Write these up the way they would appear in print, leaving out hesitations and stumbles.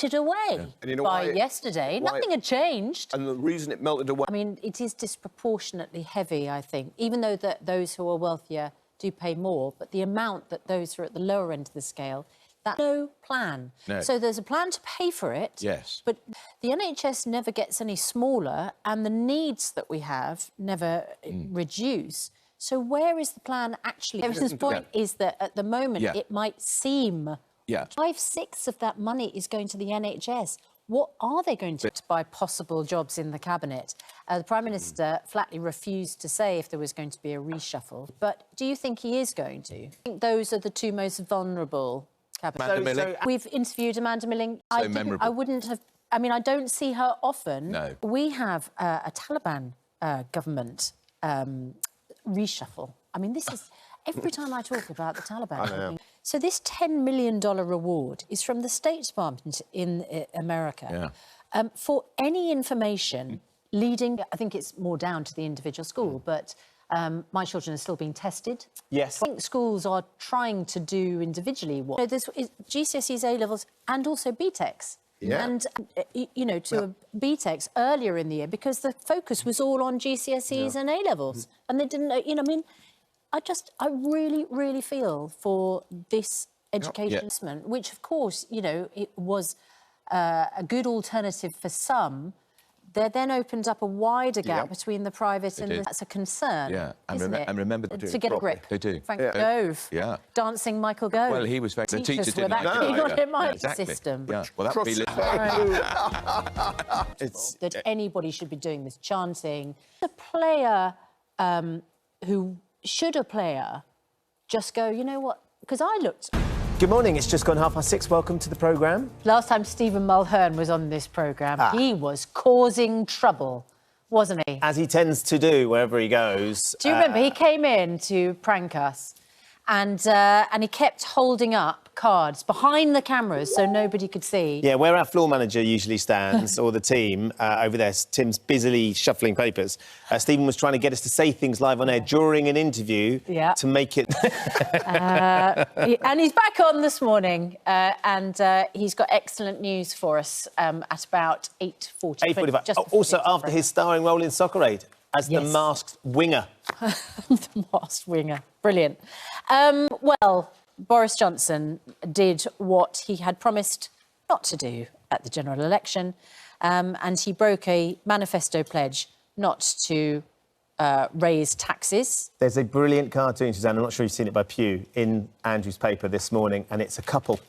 away by yesterday. Nothing had changed. And the reason it melted away... I mean, it is disproportionately heavy, I think, even though those who are wealthier do pay more, but the amount that those who are at the lower end of the scale, that's no plan. No. So there's a plan to pay for it, Yes. but the NHS never gets any smaller and the needs that we have never reduce. So where is the plan actually? Everyone's point is that at the moment it might seem 5/6 of that money is going to the NHS. What are they going to buy possible jobs in the Cabinet? The Prime Minister flatly refused to say if there was going to be a reshuffle. But do you think he is going to? I think those are the two most vulnerable Cabinet. We've interviewed Amanda Milling. I wouldn't have... I mean, I don't see her often. No. We have a Taliban government reshuffle. I mean, this is... Every time I talk about the Taliban... So this $10 million reward is from the State Department in America for any information leading... I think it's more down to the individual school, but my children are still being tested. Yes. I think schools are trying to do individually what... You know, there's GCSEs, A-levels and also BTECs. Yeah. And, you know, to BTECs earlier in the year because the focus was all on GCSEs and A-levels. And they didn't know, you know, I mean... I really, really feel for this education investment, which, of course, you know, it was a good alternative for some. There then opened up a wider gap between the private and that's a concern. Yeah, and, isn't it? And remember to get a grip. They do. Frank Gove. Yeah. Dancing Michael Gove. Well, he was very... The teachers were didn't that keen on my system. Yeah. Well, that would be... that anybody should be doing this chanting. The player who... Should a player just go, you know what? Because I looked... Good morning, it's just gone 6:30. Welcome to the programme. Last time Stephen Mulhern was on this programme, he was causing trouble, wasn't he? As he tends to do wherever he goes. Do you remember? He came in to prank us and he kept holding up cards behind the cameras so nobody could see. Yeah, where our floor manager usually stands, or the team, over there, Tim's busily shuffling papers. Stephen was trying to get us to say things live on air during an interview to make it... and he's back on this morning and he's got excellent news for us at about 8:40. 8:45. Also, after his starring role in Soccer Aid as the masked winger. The masked winger. Brilliant. Well, Boris Johnson did what he had promised not to do at the general election, and he broke a manifesto pledge not to raise taxes. There's a brilliant cartoon, Susanna, I'm not sure you've seen it by Pew, in Andrew's paper this morning, and it's a couple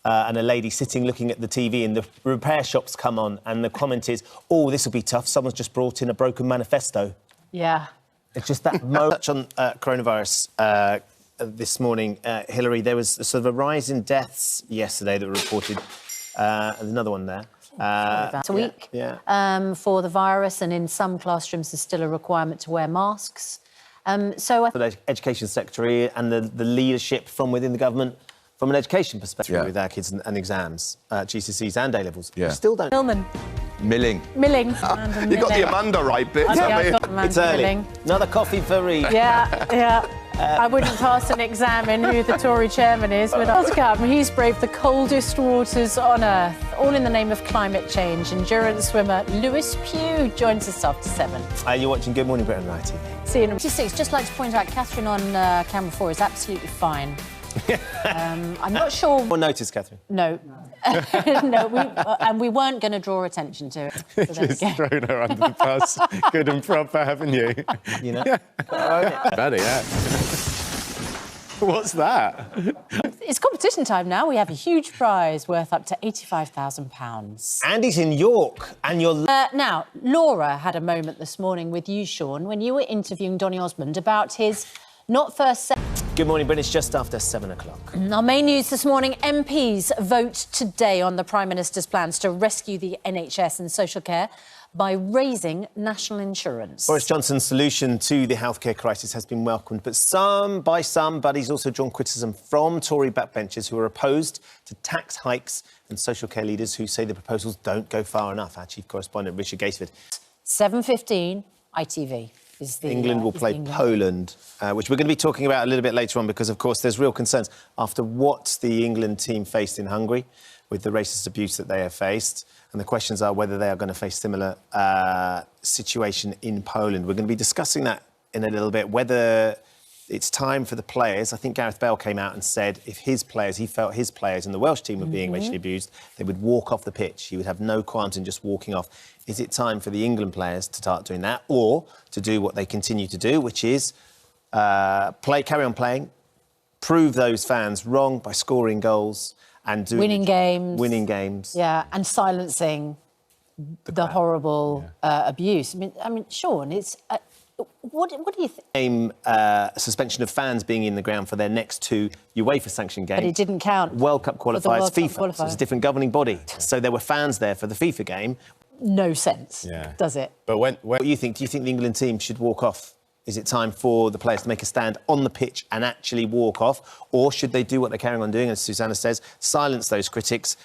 and a lady sitting looking at the TV and the repair shops come on and the comment is, oh, this will be tough, someone's just brought in a broken manifesto. Yeah. It's just that moment on coronavirus this morning, Hillary, there was sort of a rise in deaths yesterday that were reported. There's another one there. A week for the virus, and in some classrooms there's still a requirement to wear masks. So the Education Secretary and the leadership from within the government, from an education perspective with our kids and exams, GCSEs and A-levels. Yeah. We still don't... Milling. You got the Amanda right bit. It's early. Another coffee for Reid. Yeah. I wouldn't pass an exam in who the Tory chairman is. But he's braved the coldest waters on earth, all in the name of climate change. Endurance swimmer Lewis Pugh joins us after 7. You're watching Good Morning Britain on ITV. See you in 26. Just like to point out, Catherine on camera 4 is absolutely fine. I'm not sure... Or notice, Catherine? No. And we weren't going to draw attention to it. So just thrown her under the bus. Good and proper, haven't you? You know? Better, yeah. What's that? It's competition time now. We have a huge prize worth up to £85,000. Andy's in York, and you're... Now, Laura had a moment this morning with you, Sean, when you were interviewing Donny Osmond about his not first... Good morning, Britain. It's just after 7 o'clock. Our main news this morning, MPs vote today on the Prime Minister's plans to rescue the NHS and social care by raising national insurance. Boris Johnson's solution to the healthcare crisis has been welcomed, but but he's also drawn criticism from Tory backbenchers who are opposed to tax hikes and social care leaders who say the proposals don't go far enough. Our chief correspondent, Richard Gatesford. 7:15, ITV. England will play Poland, which we're going to be talking about a little bit later on because, of course, there's real concerns after what the England team faced in Hungary. with the racist abuse that they have faced. And the questions are whether they are going to face similar situation in Poland. We're going to be discussing that in a little bit, whether it's time for the players. I think Gareth Bale came out and said if his players, he felt his players in the Welsh team were being racially abused, they would walk off the pitch. He would have no qualms in just walking off. Is it time for the England players to start doing that, or to do what they continue to do, which is carry on playing, prove those fans wrong by scoring goals and winning games. Yeah, and silencing the horrible abuse. I mean, Sean, it's what do you think? Suspension of fans being in the ground for their next 2 UEFA sanctioned games. But it didn't count. World Cup qualifiers, FIFA. So it's a different governing body. So there were fans there for the FIFA game. No sense, does it? But what do you think? Do you think the England team should walk off? Is it time for the players to make a stand on the pitch and actually walk off? Or should they do what they're carrying on doing, as Susanna says, silence those critics,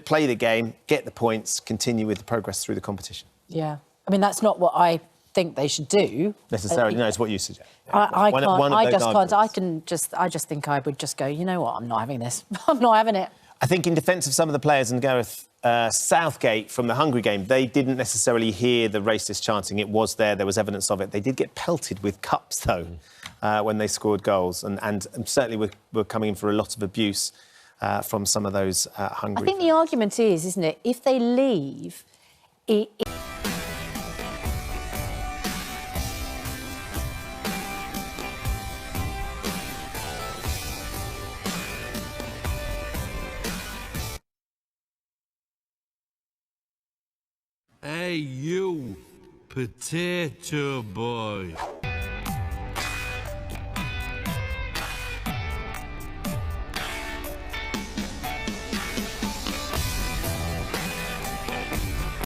play the game, get the points, continue with the progress through the competition? Yeah. I mean, that's not what I think they should do. Necessarily, no, it's what you suggest. I just think I would just go, you know what, I'm not having this. I'm not having it. I think in defence of some of the players and Gareth Southgate from the Hungary game, they didn't necessarily hear the racist chanting. It was there was evidence of it. They did get pelted with cups, though, when they scored goals. And certainly were coming in for a lot of abuse from some of those Hungary I think fans. the argument is, isn't it, if they leave... Hey, you, potato boy.